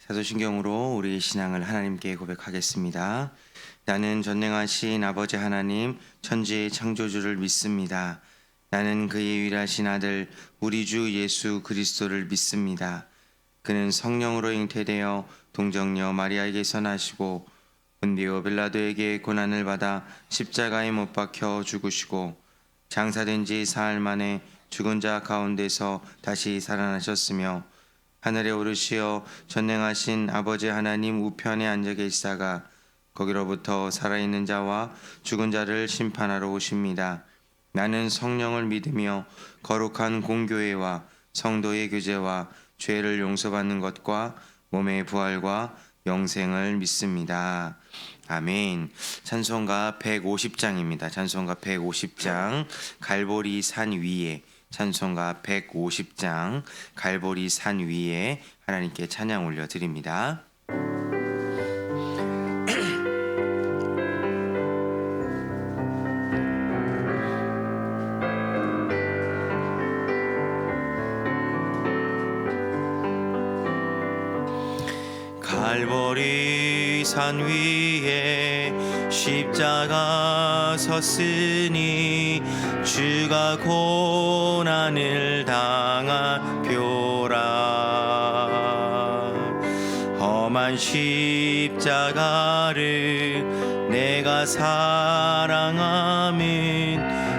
사도신경으로 우리 신앙을 하나님께 고백하겠습니다. 나는 전능하신 아버지 하나님 천지의 창조주를 믿습니다. 나는 그의 유일하신 아들 우리 주 예수 그리스도를 믿습니다. 그는 성령으로 잉태되어 동정녀 마리아에게서 나시고 본디오 빌라도에게 고난을 받아 십자가에 못 박혀 죽으시고 장사된 지 사흘 만에 죽은 자 가운데서 다시 살아나셨으며 하늘에 오르시어 전능하신 아버지 하나님 우편에 앉아 계시다가 거기로부터 살아있는 자와 죽은 자를 심판하러 오십니다. 나는 성령을 믿으며 거룩한 공교회와 성도의 교제와 죄를 용서받는 것과 몸의 부활과 영생을 믿습니다. 아멘. 찬송가 150장입니다. 찬송가 150장 갈보리 산 위에, 찬송가 150장 갈보리 산 위에 하나님께 찬양 올려드립니다. 갈보리 산 위에 십자가 섰으니 주가 고난을 당한 표라. 험한 십자가를 내가 사랑함은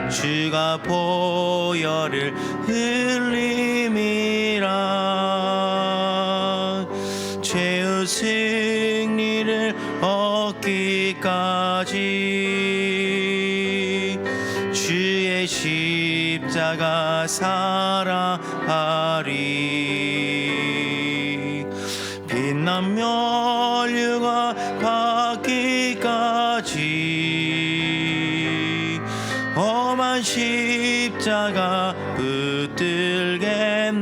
주가 보혈을 흘림이라. 죄의 승리를 얻기까지 주의 십자가 사랑하리. 빛난 멸류가 받기까지 험한 십자가 붙들겠네.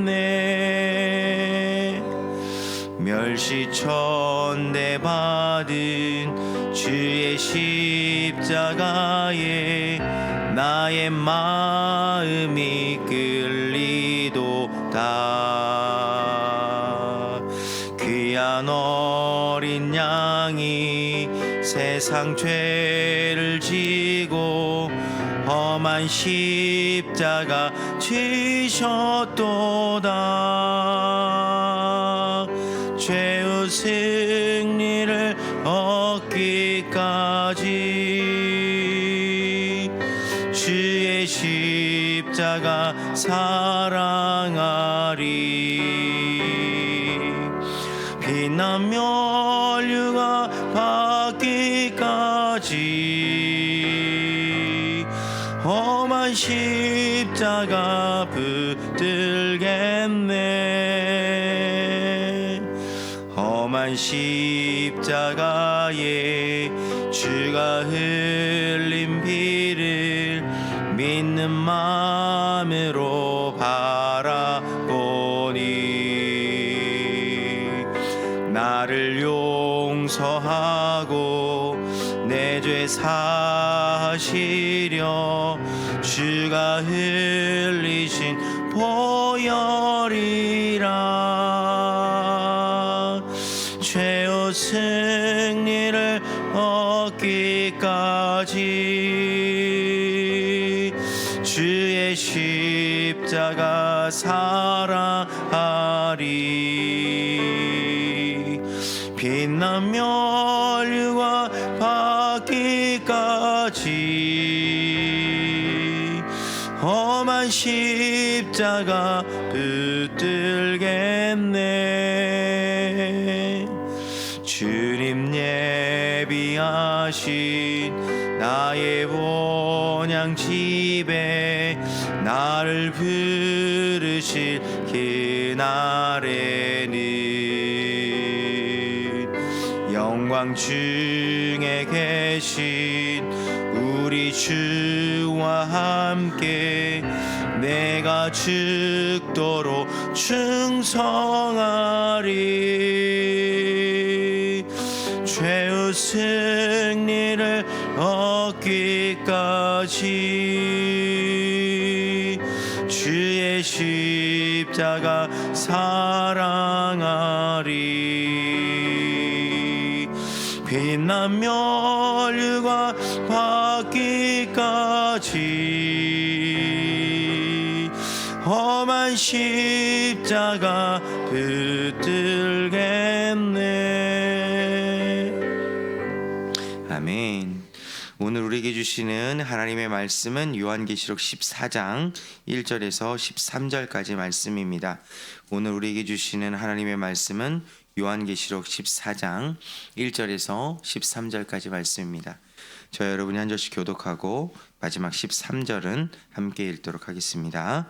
멸시천대 받은 주의 십자가에 나의 마음이 끌리도다. 귀한 어린 양이 세상 죄를 지고 험한 십자가 지셨도다. 죄의 승리를 얻기까지 주의 십자가 사랑하리. 빛난 멸류가 받기까지 험한 십자가 붙들겠네. 험한 십자가에 주가 흘린 피를 믿는 마음으로 바라보니 나를 용서하고 내 죄 사하시려 주가 흘리신 보혈이라. 죄의 승리를 얻기까지 주의 십자가 사랑하리. 빛난 멸류가 받기까지 험한 십자가 붙들겠네. 주님 예비하신 나의 본향 집에 나를 부르실 그날에는 영광 중에 계신 우리 주와 함께 내가 죽도록 충성하리. 죄의 승리를 얻기까지 주의 십자가 사랑하리. 날이 빛난 멸류관 받기까지 험한 십자가 붙들겠네. 아멘. 오늘 우리에게 주시는 하나님의 말씀은 요한계시록 14장 1절에서 13절까지 말씀입니다. 오늘 우리에게 주시는 하나님의 말씀은 요한계시록 14장 1절에서 13절까지 말씀입니다. 저 여러분이 한 절씩 교독하고 마지막 13절은 함께 읽도록 하겠습니다.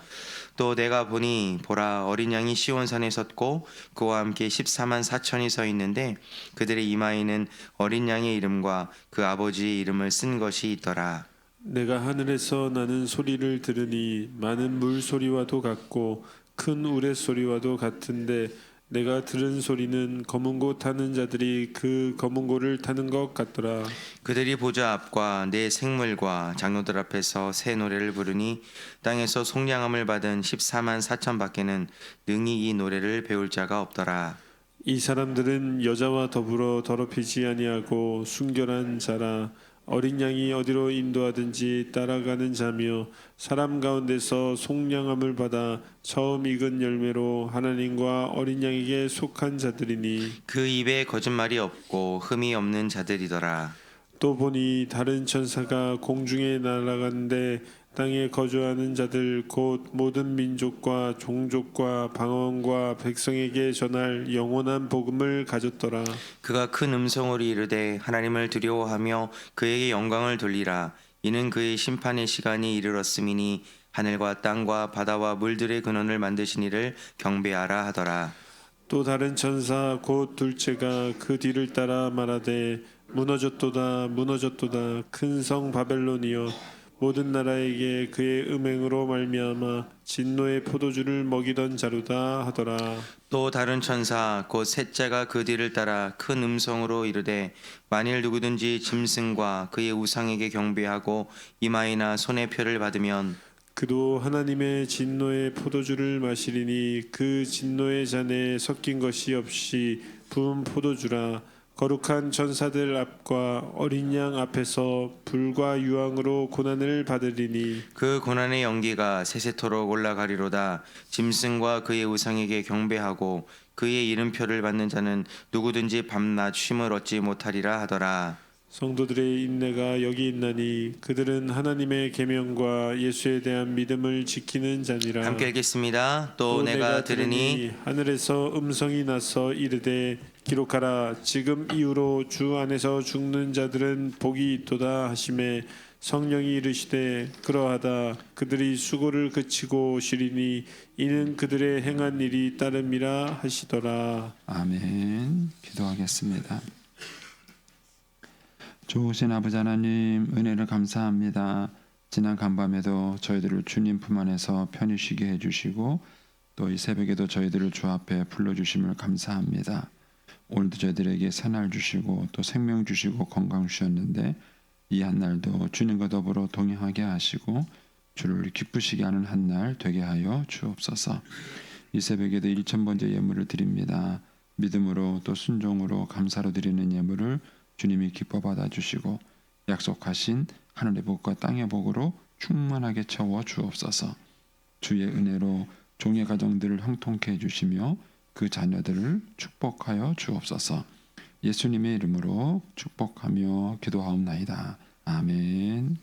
또 내가 보니 보라 어린 양이 시온산에 섰고 그와 함께 14만 4천이 서 있는데 그들의 이마에는 어린 양의 이름과 그 아버지의 이름을 쓴 것이 있더라. 내가 하늘에서 나는 소리를 들으니 많은 물소리와도 같고 큰 우레소리와도 같은데 내가 들은 소리는 검은 고 타는 자들이 그 검은 고를 타는 것 같더라. 그들이 보좌 앞과 네 생물과 장로들 앞에서 새 노래를 부르니 땅에서 속량함을 받은 14만 4천 밖에는 능히 이 노래를 배울 자가 없더라. 이 사람들은 여자와 더불어 더럽히지 아니하고 순결한 자라. 어린 양이 어디로 인도하든지 따라가는 자며 사람 가운데서 속량함을 받아 처음 익은 열매로 하나님과 어린 양에게 속한 자들이니 그 입에 거짓말이 없고 흠이 없는 자들이더라. 또 보니 다른 천사가 공중에 날아가는데 땅에 거주하는 자들 곧 모든 민족과 종족과 방언과 백성에게 전할 영원한 복음을 가졌더라. 그가 큰 음성으로 이르되 하나님을 두려워하며 그에게 영광을 돌리라. 이는 그의 심판의 시간이 이르렀음이니 하늘과 땅과 바다와 물들의 근원을 만드신 이를 경배하라 하더라. 또 다른 천사 곧 둘째가 그 뒤를 따라 말하되 무너졌도다 무너졌도다 큰 성 바벨론이여 모든 나라에게 그의 음행으로 말미암아 진노의 포도주를 먹이던 자루다 하더라. 또 다른 천사 곧 셋째가 그 뒤를 따라 큰 음성으로 이르되 만일 누구든지 짐승과 그의 우상에게 경배하고 이마에나 손에 표를 받으면 그도 하나님의 진노의 포도주를 마시리니 그 진노의 잔에 섞인 것이 없이 부은 포도주라. 거룩한 천사들 앞과 어린 양 앞에서 불과 유황으로 고난을 받으리니 그 고난의 연기가 세세토록 올라가리로다. 짐승과 그의 우상에게 경배하고 그의 이름표를 받는 자는 누구든지 밤낮 쉼을 얻지 못하리라 하더라. 성도들의 인내가 여기 있나니 그들은 하나님의 계명과 예수에 대한 믿음을 지키는 자니라. 함께 읽겠습니다. 또 내가 들으니 하늘에서 음성이 나서 이르되 기록하라. 지금 이후로 주 안에서 죽는 자들은 복이 있도다 하시매 성령이 이르시되 그러하다. 그들이 수고를 그치고 쉬리니 이는 그들의 행한 일이 따름이라 하시더라. 아멘. 기도하겠습니다. 좋으신 아버지 하나님, 은혜를 감사합니다. 지난 간밤에도 저희들을 주님 품 안에서 편히 쉬게 해주시고 또 이 새벽에도 저희들을 주 앞에 불러주심을 감사합니다. 오늘도 저희들에게 새날 주시고 또 생명 주시고 건강 주셨는데 이 한날도 주님과 더불어 동행하게 하시고 주를 기쁘시게 하는 한날 되게 하여 주옵소서. 이 새벽에도 1000번째 예물을 드립니다. 믿음으로 또 순종으로 감사로 드리는 예물을 주님이 기뻐 받아주시고 약속하신 하늘의 복과 땅의 복으로 충만하게 채워 주옵소서. 주의 은혜로 종의 가정들을 형통케 해주시며 그 자녀들을 축복하여 주옵소서. 예수님의 이름으로 축복하며 기도하옵나이다. 아멘.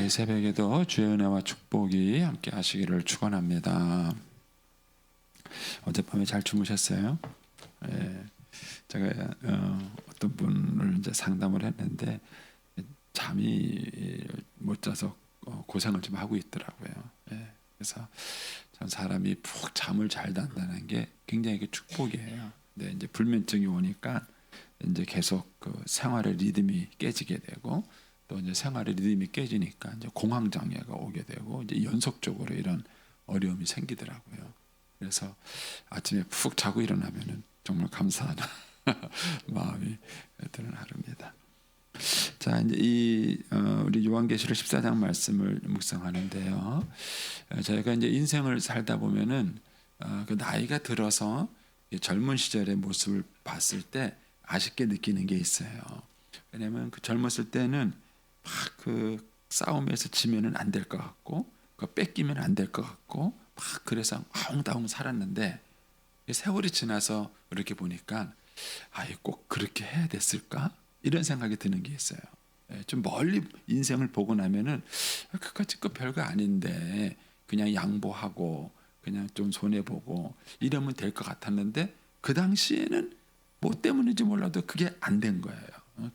이 새벽에도 주의 은혜와 축복이 함께 하시기를 축원합니다. 어젯밤에 잘 주무셨어요? 제가 어떤 분을 이제 상담을 했는데 잠이 못 자서 고생을 좀 하고 있더라고요. 그래서 참 사람이 푹 잠을 잘 잔다는 게 굉장히 축복이에요. 근데 이제 불면증이 오니까 이제 계속 그 생활의 리듬이 깨지게 되고 또 이제 생활의 리듬이 깨지니까 이제 공황 장애가 오게 되고 이제 연속적으로 이런 어려움이 생기더라고요. 그래서 아침에 푹 자고 일어나면은 정말 감사한 마음이 드는 하루입니다. 자, 이제 우리 요한계시록 14장 말씀을 묵상하는데요. 저희가 이제 인생을 살다 보면은 그 나이가 들어서 젊은 시절의 모습을 봤을 때 아쉽게 느끼는 게 있어요. 왜냐하면 그 젊었을 때는 막 그 싸움에서 지면은 안 될 것 같고, 그 뺏기면 안 될 것 같고, 막 그래서 아웅다웅 살았는데 세월이 지나서 이렇게 보니까 꼭 그렇게 해야 됐을까? 이런 생각이 드는 게 있어요. 좀 멀리 인생을 보고 나면은 그까짓 거 별거 아닌데 그냥 양보하고 그냥 좀 손해 보고 이러면 될 것 같았는데 그 당시에는 뭐 때문인지 몰라도 그게 안 된 거예요.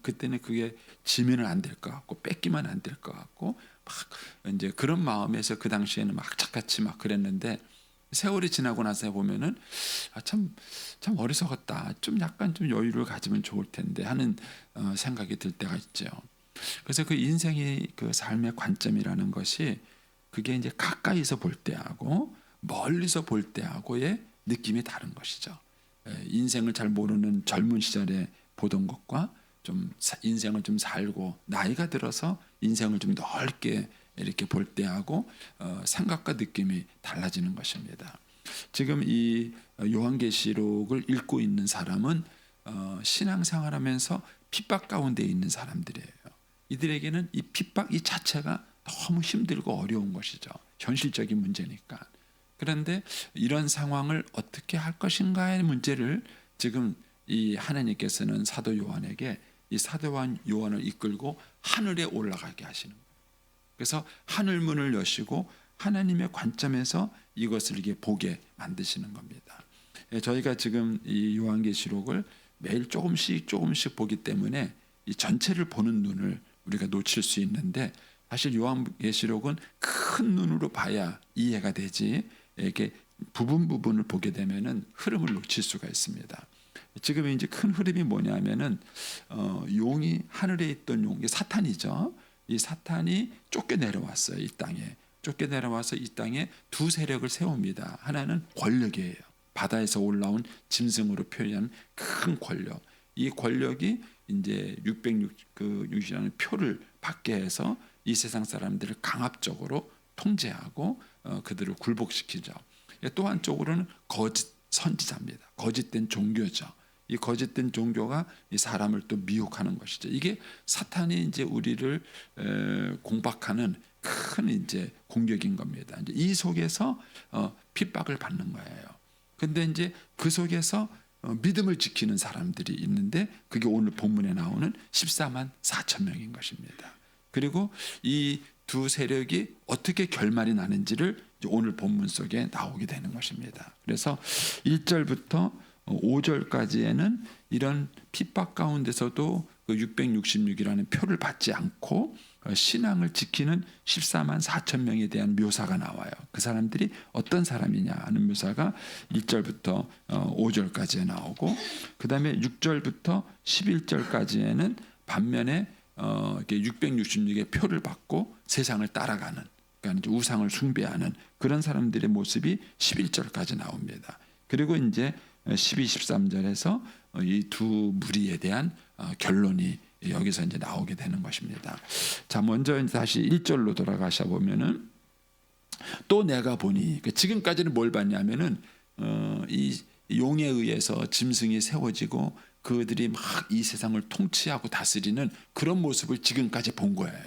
그때는 그게 지면은 안 될 것 같고 뺏기면 안 될 것 같고 막 이제 그런 마음에서 그 당시에는 막 착같이 막 그랬는데 세월이 지나고 나서 보면은 참 어리석었다. 좀 약간 좀 여유를 가지면 좋을 텐데 하는 생각이 들 때가 있죠. 그래서 그 인생의 그 삶의 관점이라는 것이 그게 이제 가까이서 볼 때하고 멀리서 볼 때하고의 느낌이 다른 것이죠. 인생을 잘 모르는 젊은 시절에 보던 것과 좀 인생을 좀 살고 나이가 들어서 인생을 좀 넓게 이렇게 볼 때하고 생각과 느낌이 달라지는 것입니다. 지금 이 요한계시록을 읽고 있는 사람은 신앙생활하면서 핍박 가운데 있는 사람들이에요. 이들에게는 이 핍박 이 자체가 너무 힘들고 어려운 것이죠. 현실적인 문제니까. 그런데 이런 상황을 어떻게 할 것인가의 문제를 지금 이 하나님께서는 사도 요한에게 이 사도 요한을 이끌고 하늘에 올라가게 하시는 거예요. 그래서 하늘 문을 여시고 하나님의 관점에서 이것을 이렇게 보게 만드시는 겁니다. 저희가 지금 이 요한계시록을 매일 조금씩 보기 때문에 이 전체를 보는 눈을 우리가 놓칠 수 있는데 사실 요한계시록은 큰 눈으로 봐야 이해가 되지 이렇게 부분을 보게 되면은 흐름을 놓칠 수가 있습니다. 지금 이제 큰 흐름이 뭐냐면은 용이 하늘에 있던 용, 사탄이죠. 이 사탄이 쫓겨 내려왔어요. 이 땅에 쫓겨 내려와서 이 땅에 두 세력을 세웁니다. 하나는 권력이에요. 바다에서 올라온 짐승으로 표현한 큰 권력. 이 권력이 이제 666이라는 표를 받게 해서 이 세상 사람들을 강압적으로 통제하고 그들을 굴복시키죠. 또 한쪽으로는 거짓 선지자입니다. 거짓된 종교죠. 이 거짓된 종교가 이 사람을 또 미혹하는 것이죠. 이게 사탄이 이제 우리를 공박하는 큰 이제 공격인 겁니다. 이제 이 속에서 핍박을 받는 거예요. 근데 이제 그 속에서 믿음을 지키는 사람들이 있는데 그게 오늘 본문에 나오는 14만 4천 명인 것입니다. 그리고 이 두 세력이 어떻게 결말이 나는지를 오늘 본문 속에 나오게 되는 것입니다. 그래서 1절부터 5절까지에는 이런 핍박 가운데서도 그 666이라는 표를 받지 않고 신앙을 지키는 14만 4천 명에 대한 묘사가 나와요. 그 사람들이 어떤 사람이냐 하는 묘사가 1절부터 5절까지에 나오고 그 다음에 6절부터 11절까지에는 반면에 666의 표를 받고 세상을 따라가는 그러니까 이제 우상을 숭배하는 그런 사람들의 모습이 11절까지 나옵니다. 그리고 이제 12, 13절에서 이 두 무리에 대한 결론이 여기서 이제 나오게 되는 것입니다. 자, 먼저 다시 1절로 돌아가셔 보면은 또 내가 보니 지금까지는 뭘 봤냐면은 이 용에 의해서 짐승이 세워지고 그들이 막 이 세상을 통치하고 다스리는 그런 모습을 지금까지 본 거예요.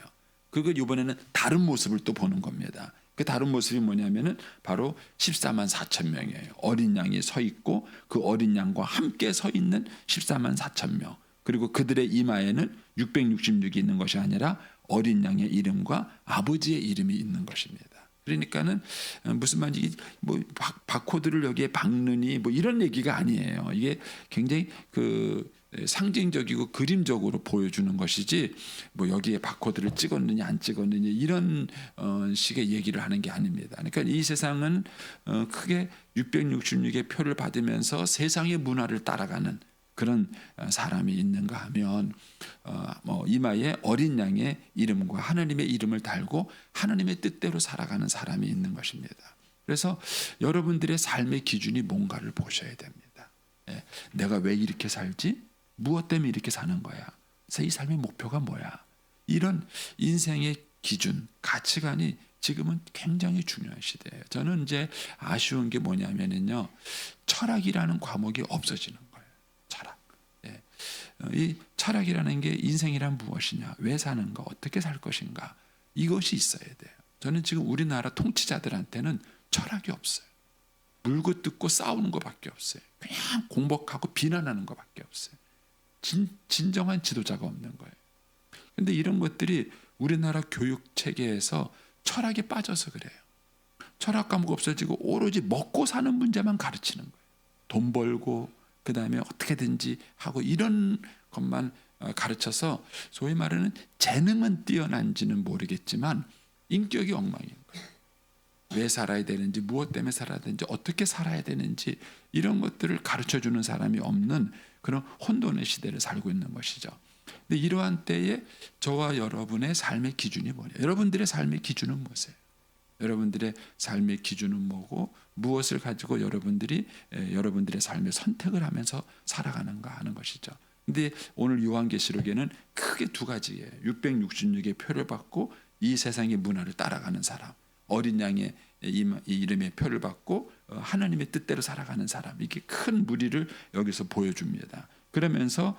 그걸 이번에는 다른 모습을 또 보는 겁니다. 그 다른 모습이 뭐냐면은 바로 14만 4천 명이에요. 어린 양이 서 있고 그 어린 양과 함께 서 있는 14만 4천 명. 그리고 그들의 이마에는 666이 있는 것이 아니라 어린 양의 이름과 아버지의 이름이 있는 것입니다. 그러니까는 무슨 말인지 뭐 바코드를 여기에 박느니 뭐 이런 얘기가 아니에요. 이게 굉장히 그 상징적이고 그림적으로 보여주는 것이지 뭐 여기에 바코드를 찍었느냐 안 찍었느냐 이런 식의 얘기를 하는 게 아닙니다. 그러니까 이 세상은 크게 666의 표를 받으면서 세상의 문화를 따라가는 그런 사람이 있는가 하면 이마에 어린 양의 이름과 하나님의 이름을 달고 하나님의 뜻대로 살아가는 사람이 있는 것입니다. 그래서 여러분들의 삶의 기준이 뭔가를 보셔야 됩니다. 내가 왜 이렇게 살지? 무엇 때문에 이렇게 사는 거야? 그래서 이 삶의 목표가 뭐야? 이런 인생의 기준, 가치관이 지금은 굉장히 중요한 시대예요. 저는 이제 아쉬운 게 뭐냐면은요, 철학이라는 과목이 없어지는 거예요. 철학. 예. 이 철학이라는 게 인생이란 무엇이냐, 왜 사는가, 어떻게 살 것인가, 이것이 있어야 돼요. 저는 지금 우리나라 통치자들한테는 철학이 없어요. 물고 뜯고 싸우는 것밖에 없어요. 그냥 공복하고 비난하는 것밖에 없어요. 진정한 지도자가 없는 거예요. 근데 이런 것들이 우리나라 교육 체계에서 철학에 빠져서 그래요. 철학 과목 없어지고 오로지 먹고 사는 문제만 가르치는 거예요. 돈 벌고 그다음에 어떻게든지 하고 이런 것만 가르쳐서 소위 말하는 재능은 뛰어난지는 모르겠지만 인격이 엉망인 거예요. 왜 살아야 되는지, 무엇 때문에 살아야 되는지, 어떻게 살아야 되는지 이런 것들을 가르쳐주는 사람이 없는 그런 혼돈의 시대를 살고 있는 것이죠. 근데 이러한 때에 저와 여러분의 삶의 기준이 뭐냐? 여러분들의 삶의 기준은 뭐세요? 여러분들의 삶의 기준은 뭐고 무엇을 가지고 여러분들이 여러분들의 삶의 선택을 하면서 살아가는가 하는 것이죠. 근데 오늘 요한계시록에는 크게 두 가지예요. 666의 표를 받고 이 세상의 문화를 따라가는 사람, 어린 양의 이름의 표를 받고 하나님의 뜻대로 살아가는 사람, 이렇게 큰 무리를 여기서 보여줍니다. 그러면서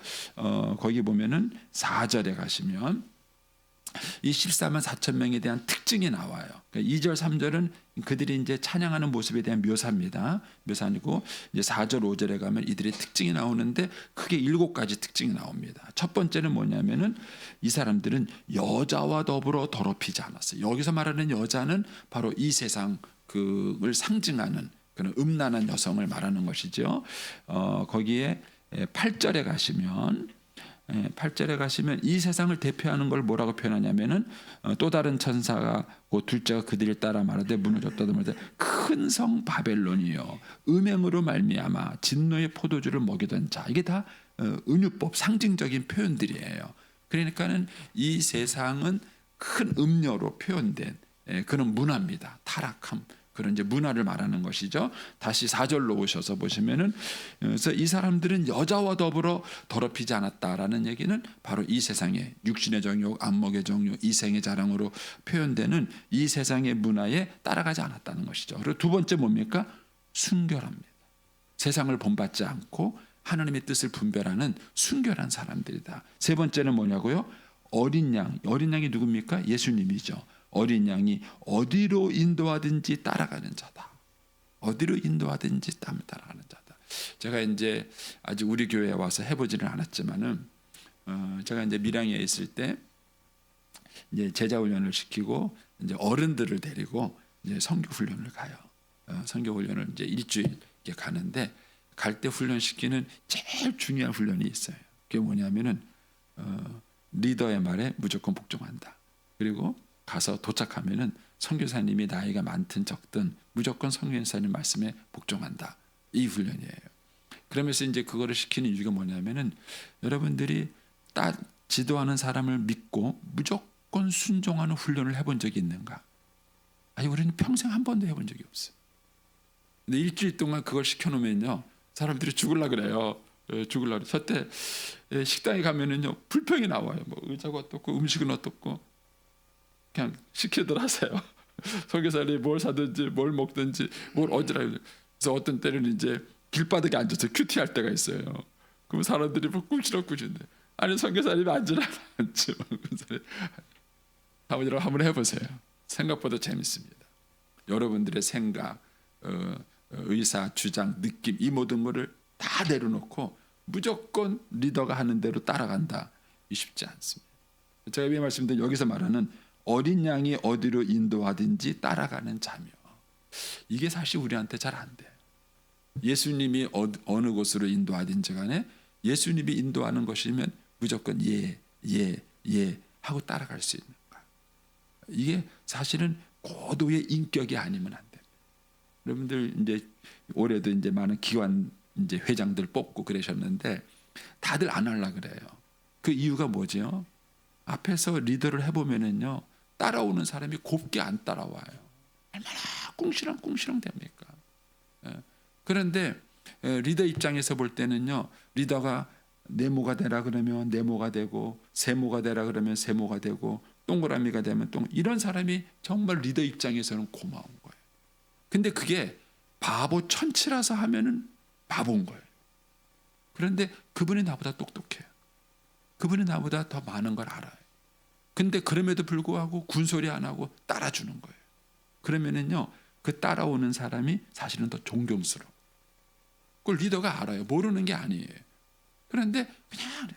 거기 보면은 4절에 가시면 이 14만 4천 명에 대한 특징이 나와요. 그러니까 2절 3절은 그들이 이제 찬양하는 모습에 대한 묘사입니다. 묘사니고 이제 4절 5절에 가면 이들의 특징이 나오는데 크게 7가지 특징이 나옵니다. 첫 번째는 뭐냐면은 이 사람들은 여자와 더불어 더럽히지 않았어요. 여기서 말하는 여자는 바로 이 세상 그걸 상징하는 그런 음란한 여성을 말하는 것이죠. 거기에 8절에 가시면 이 세상을 대표하는 걸 뭐라고 표현하냐면은 또 다른 천사가 그 둘째가 그들을 따라 말하되 무너졌다도 말하되 큰 성 바벨론이요 음행으로 말미암아 진노의 포도주를 먹이던 자. 이게 다 은유법 상징적인 표현들이에요. 그러니까는 이 세상은 큰 음녀로 표현된 그런 문화입니다. 타락함, 그런 이제 문화를 말하는 것이죠. 다시 4절로 오셔서 보시면은 그래서 이 사람들은 여자와 더불어 더럽히지 않았다라는 얘기는 바로 이 세상의 육신의 정욕, 안목의 정욕, 이생의 자랑으로 표현되는 이 세상의 문화에 따라가지 않았다는 것이죠. 그리고 두 번째 뭡니까? 순결합니다. 세상을 본받지 않고 하나님의 뜻을 분별하는 순결한 사람들이다. 세 번째는 뭐냐고요? 어린 양. 어린 양이 누굽니까? 예수님이죠. 어린 양이 어디로 인도하든지 따라가는 자다. 어디로 인도하든지 따라가는 자다. 제가 이제 아직 우리 교회에 와서 해보지는 않았지만은 제가 이제 밀양에 있을 때 이제 제자 훈련을 시키고 이제 어른들을 데리고 이제 선교 훈련을 가요. 선교 훈련을 이제 일주일 이렇게 가는데 갈 때 훈련 시키는 제일 중요한 훈련이 있어요. 그게 뭐냐면은 리더의 말에 무조건 복종한다. 그리고 가서 도착하면은 선교사님이 나이가 많든 적든 무조건 선교사님 말씀에 복종한다. 이 훈련이에요. 그러면서 이제 그거를 시키는 이유가 뭐냐면은 여러분들이 지도하는 사람을 믿고 무조건 순종하는 훈련을 해본 적이 있는가? 아니 우리는 평생 한 번도 해본 적이 없어요. 근데 일주일 동안 그걸 시켜놓으면요 사람들이 죽을라 그래요. 죽을라 그래. 저때 식당에 가면은요 불평이 나와요. 뭐 의자가 어떻고 음식은 어떻고. 그냥 시키들 하세요. 선교사님이 뭘 사든지 뭘 먹든지 뭘 어지라. 그래서 어떤 때는 이제 길바닥에 앉아서 큐티할 때가 있어요. 그럼 사람들이 뭐 꿈시럭꿈시는데 아니 선교사님이 앉으라 앉지. 사모님이랑 한번 해보세요. 생각보다 재밌습니다. 여러분들의 생각, 의사, 주장, 느낌 이 모든 거를 다 내려놓고 무조건 리더가 하는 대로 따라간다. 이 쉽지 않습니다. 제가 왜 말씀드린 여기서 말하는 어린 양이 어디로 인도하든지 따라가는 자며 이게 사실 우리한테 잘 안 돼요. 예수님이 어느 곳으로 인도하든지 간에 예수님이 인도하는 것이면 무조건 예 하고 따라갈 수 있는 거야. 이게 사실은 고도의 인격이 아니면 안 됩니다. 여러분들 이제 올해도 이제 많은 기관 이제 회장들 뽑고 그러셨는데 다들 안 하려 그래요. 그 이유가 뭐죠? 앞에서 리더를 해보면은요 따라오는 사람이 곱게 안 따라와요. 얼마나 꿍시렁 됩니까? 그런데 리더 입장에서 볼 때는요 리더가 네모가 되라 그러면 네모가 되고 세모가 되라 그러면 세모가 되고 동그라미가 되면 이런 사람이 정말 리더 입장에서는 고마운 거예요. 근데 그게 바보 천치라서 하면은 바보인 거예요. 그런데 그분이 나보다 똑똑해요. 그분이 나보다 더 많은 걸 알아요. 근데 그럼에도 불구하고 군소리 안 하고 따라주는 거예요. 그러면은요, 그 따라오는 사람이 사실은 더 존경스러워. 그걸 리더가 알아요. 모르는 게 아니에요. 그런데 그냥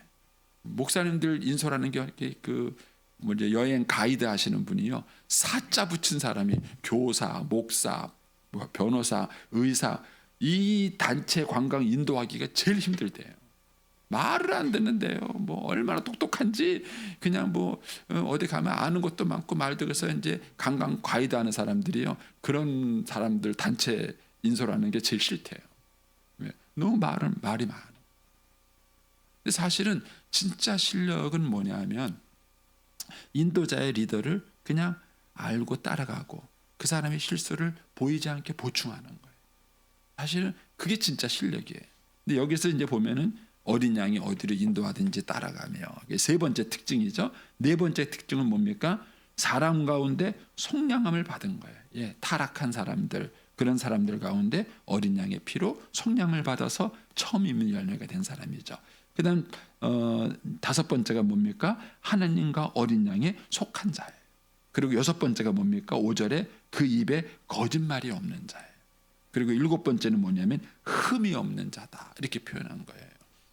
목사님들 인솔하는 게 이제 여행 가이드 하시는 분이요, 사자 붙인 사람이 교사, 목사, 변호사, 의사, 이 단체 관광 인도하기가 제일 힘들대요. 말을 안 듣는데요. 뭐 얼마나 똑똑한지 그냥 어디 가면 아는 것도 많고 말도. 그래서 이제 관광 가이드 하는 사람들이요, 그런 사람들 단체 인솔하는 게 제일 싫대요. 왜? 너무 말이 많아. 근데 사실은 진짜 실력은 뭐냐면 인도자의 리더를 그냥 알고 따라가고 그 사람의 실수를 보이지 않게 보충하는 거예요. 사실은 그게 진짜 실력이에요. 근데 여기서 이제 보면은 어린 양이 어디로 인도하든지 따라가며, 이게 세 번째 특징이죠. 네 번째 특징은 뭡니까? 사람 가운데 속량함을 받은 거예요. 예, 타락한 사람들, 그런 사람들 가운데 어린 양의 피로 속량을 받아서 처음 이민 열매가 된 사람이죠. 그다음 다섯 번째가 뭡니까? 하나님과 어린 양에 속한 자예요. 그리고 여섯 번째가 뭡니까? 5절에 그 입에 거짓말이 없는 자예요. 그리고 일곱 번째는 뭐냐면 흠이 없는 자다, 이렇게 표현한 거예요.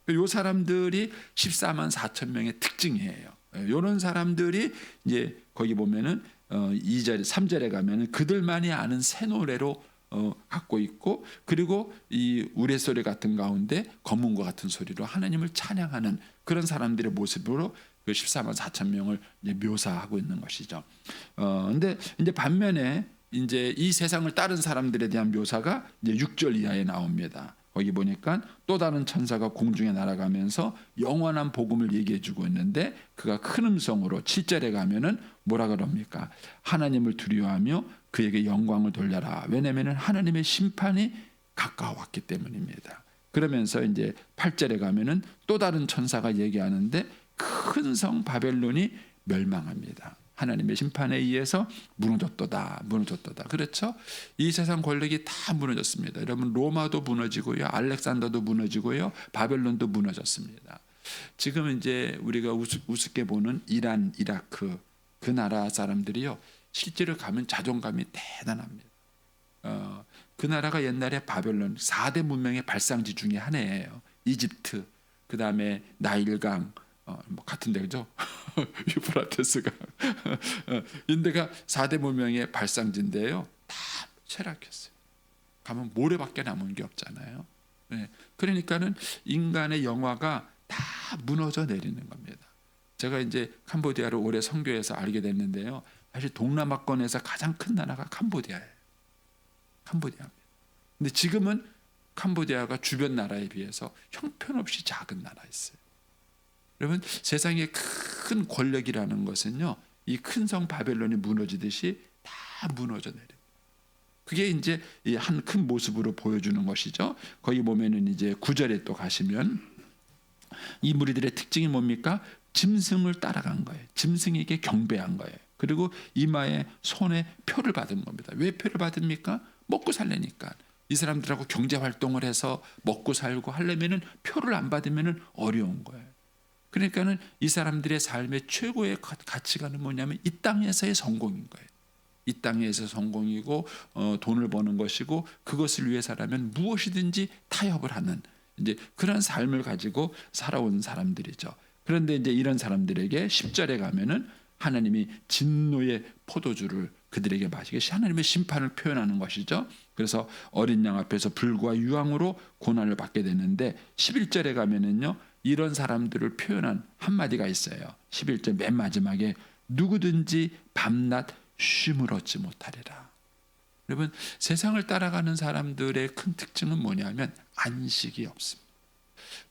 이 사람들이 14만 4천 명의 특징이에요. 이런 사람들이 이제 거기 보면은 2절, 3절에 가면은 그들만이 아는 새 노래로 갖고 있고, 그리고 이 우레소리 같은 가운데 검은과 같은 소리로 하나님을 찬양하는 그런 사람들의 모습으로 그 14만 4천 명을 이제 묘사하고 있는 것이죠. 근데 이제 반면에 이제 이 세상을 따른 사람들에 대한 묘사가 이제 6절 이하에 나옵니다. 거기 보니까 또 다른 천사가 공중에 날아가면서 영원한 복음을 얘기해 주고 있는데, 그가 큰 음성으로 7절에 가면은 뭐라 그럽니까? 하나님을 두려워하며 그에게 영광을 돌려라. 왜냐하면 하나님의 심판이 가까워왔기 때문입니다. 그러면서 이제 8절에 가면은 또 다른 천사가 얘기하는데 큰 성 바벨론이 멸망합니다. 하나님의 심판에 의해서 무너졌도다. 그렇죠? 이 세상 권력이 다 무너졌습니다. 여러분, 로마도 무너지고요, 알렉산더도 무너지고요, 바벨론도 무너졌습니다. 지금 이제 우리가 우습게 보는 이란, 이라크, 그 나라 사람들이요, 실제로 가면 자존감이 대단합니다. 그 나라가 옛날에 바벨론 4대 문명의 발상지 중에 하나예요. 이집트, 그 다음에 나일강, 뭐 같은데, 그죠? 유프라테스가 인데가 4대 문명의 발상지인데요, 다 쇠락했어요. 가면 모래밖에 남은 게 없잖아요. 네. 그러니까는 인간의 영화가 다 무너져 내리는 겁니다. 제가 이제 캄보디아를 오래 선교해서 알게 됐는데요, 사실 동남아권에서 가장 큰 나라가 캄보디아예요. 캄보디아입니다. 근데 지금은 캄보디아가 주변 나라에 비해서 형편없이 작은 나라였어요. 여러분, 세상의 큰 권력이라는 것은요, 이 큰 성 바벨론이 무너지듯이 다 무너져 내려. 그게 이제 한 큰 모습으로 보여주는 것이죠. 거기 보면은 이제 9절에 또 가시면 이 무리들의 특징이 뭡니까? 짐승을 따라간 거예요. 짐승에게 경배한 거예요. 그리고 이마에 손에 표를 받은 겁니다. 왜 표를 받습니까? 먹고 살려니까. 이 사람들하고 경제 활동을 해서 먹고 살고 하려면은 표를 안 받으면은 어려운 거예요. 그러니까는 이 사람들의 삶의 최고의 가치관은 뭐냐면 이 땅에서의 성공인 거예요. 이 땅에서 성공이고 돈을 버는 것이고, 그것을 위해서라면 무엇이든지 타협을 하는 이제 그런 삶을 가지고 살아온 사람들이죠. 그런데 이제 이런 사람들에게 10절에 가면은 하나님이 진노의 포도주를 그들에게 마시게, 하나님의 심판을 표현하는 것이죠. 그래서 어린 양 앞에서 불과 유황으로 고난을 받게 되는데, 11절에 가면은요, 이런 사람들을 표현한 한마디가 있어요. 11절 맨 마지막에 누구든지 밤낮 쉼을 얻지 못하리라. 여러분, 세상을 따라가는 사람들의 큰 특징은 뭐냐면 안식이 없습니다.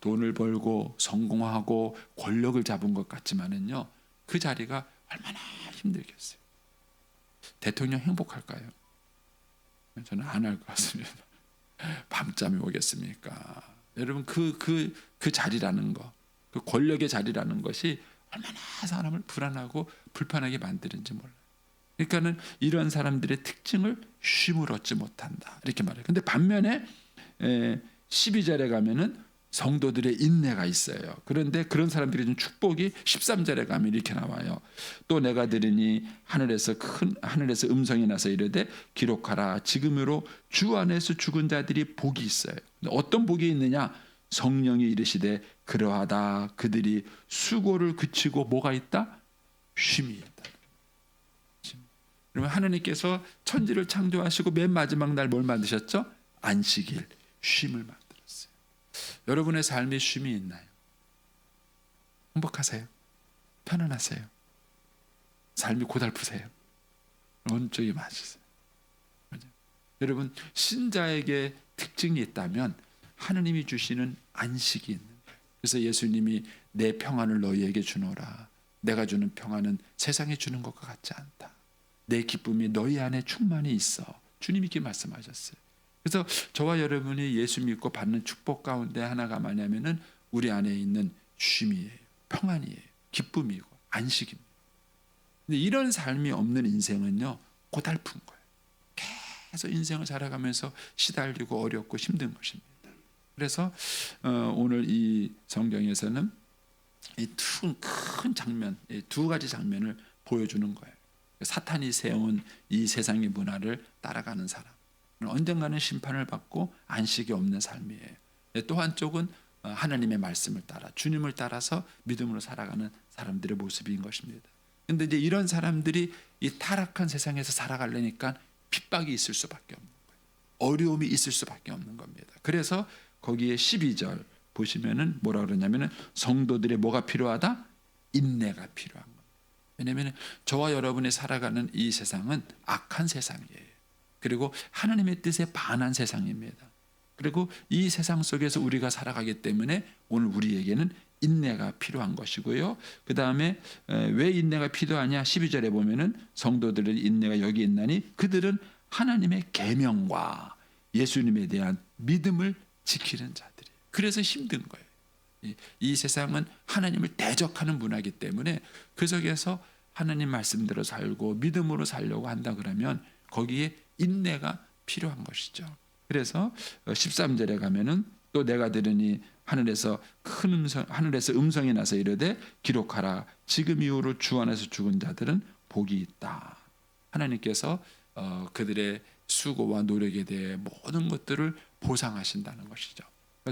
돈을 벌고 성공하고 권력을 잡은 것 같지만은요, 그 자리가 얼마나 힘들겠어요. 대통령 행복할까요? 저는 안 할 것 같습니다. 밤잠이 오겠습니까? 여러분, 그 자리라는 거, 그 권력의 자리라는 것이 얼마나 사람을 불안하고 불편하게 만드는지 몰라요. 그러니까는 이런 사람들의 특징을 쉼을 얻지 못한다 이렇게 말해요. 근데 반면에 12절에 가면은 성도들의 인내가 있어요. 그런데 그런 사람들이 준 축복이 13절에 가면 이렇게 나와요. 또 내가 들으니 하늘에서 음성이 나서 이르되 기록하라 지금으로 주 안에서 죽은 자들이 복이 있어요. 어떤 복이 있느냐? 성령이 이르시되 그러하다 그들이 수고를 그치고 뭐가 있다? 쉼이 있다. 그러면 하나님께서 천지를 창조하시고 맨 마지막 날 뭘 만드셨죠? 안식일, 쉼을 만들었어요. 여러분의 삶에 쉼이 있나요? 행복하세요? 편안하세요? 삶이 고달프세요? 어느 쪽이 맞으세요? 여러분 신자에게 특징이 있다면 하나님이 주시는 안식이 있는 거예요. 그래서 예수님이 내 평안을 너희에게 주노라. 내가 주는 평안은 세상에 주는 것과 같지 않다. 내 기쁨이 너희 안에 충만히 있어. 주님이 이렇게 말씀하셨어요. 그래서 저와 여러분이 예수 믿고 받는 축복 가운데 하나가 뭐냐면은 우리 안에 있는 쉼이에요. 평안이에요. 기쁨이고 안식입니다. 근데 이런 삶이 없는 인생은요 고달픈 거예요. 계속 인생을 살아가면서 시달리고 어렵고 힘든 것입니다. 그래서 오늘 이 성경에서는 이 큰 장면, 두 가지 장면을 보여주는 거예요. 사탄이 세운 이 세상의 문화를 따라가는 사람, 언젠가는 심판을 받고 안식이 없는 삶이에요. 또 한쪽은 하나님의 말씀을 따라 주님을 따라서 믿음으로 살아가는 사람들의 모습인 것입니다. 그런데 이제 이런 사람들이 이 타락한 세상에서 살아가려니까 핍박이 있을 수밖에 없는 거예요. 어려움이 있을 수밖에 없는 겁니다. 그래서 거기에 12절 보시면은 뭐라 그러냐면은 성도들의 뭐가 필요하다? 인내가 필요한 겁니다. 왜냐하면 저와 여러분이 살아가는 이 세상은 악한 세상이에요. 그리고 하나님의 뜻에 반한 세상입니다. 그리고 이 세상 속에서 우리가 살아가기 때문에 오늘 우리에게는 인내가 필요한 것이고요. 그 다음에 왜 인내가 필요하냐? 12절에 보면은 성도들의 인내가 여기 있나니 그들은 하나님의 계명과 예수님에 대한 믿음을 지키는 자들이에요. 그래서 힘든 거예요. 이 세상은 하나님을 대적하는 문화이기 때문에 그 속에서 하나님 말씀대로 살고 믿음으로 살려고 한다 그러면 거기에 인내가 필요한 것이죠. 그래서 13절에 가면은 또 내가 들으니 하늘에서 음성이 나서 이르되 기록하라 지금 이후로 주 안에서 죽은 자들은 복이 있다. 하나님께서 그들의 수고와 노력에 대해 모든 것들을 보상하신다는 것이죠.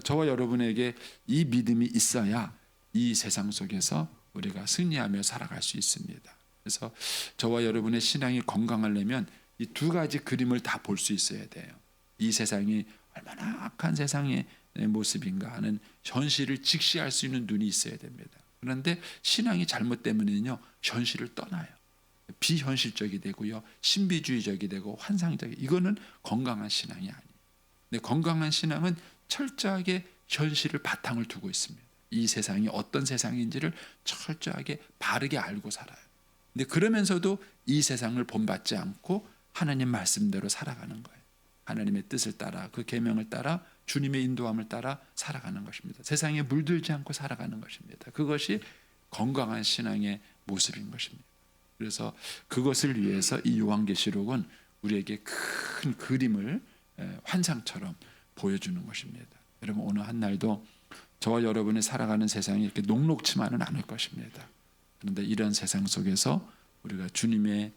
저와 여러분에게 이 믿음이 있어야 이 세상 속에서 우리가 승리하며 살아갈 수 있습니다. 그래서 저와 여러분의 신앙이 건강하려면 이 두 가지 그림을 다 볼 수 있어야 돼요. 이 세상이 얼마나 악한 세상의 모습인가 하는 현실을 직시할 수 있는 눈이 있어야 됩니다. 그런데 신앙이 잘못되면요 현실을 떠나요. 비현실적이 되고요, 신비주의적이 되고 환상적이. 이거는 건강한 신앙이 아니에요. 근데 건강한 신앙은 철저하게 현실을 바탕을 두고 있습니다. 이 세상이 어떤 세상인지를 철저하게 바르게 알고 살아요. 근데 그러면서도 이 세상을 본받지 않고 하나님 말씀대로 살아가는 거예요. 하나님의 뜻을 따라 그 계명을 따라 주님의 인도함을 따라 살아가는 것입니다. 세상에 물들지 않고 살아가는 것입니다. 그것이 건강한 신앙의 모습인 것입니다. 그래서 그것을 위해서 이 요한계시록은 우리에게 큰 그림을 환상처럼 보여주는 것입니다. 여러분 오늘 한 날도 저와 여러분이 살아가는 세상이 이렇게 녹록치만은 않을 것입니다. 그런데 이런 세상 속에서 우리가 주님의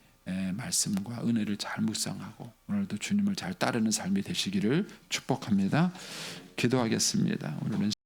말씀과 은혜를 잘 묵상하고 오늘도 주님을 잘 따르는 삶이 되시기를 축복합니다. 기도하겠습니다. 오늘은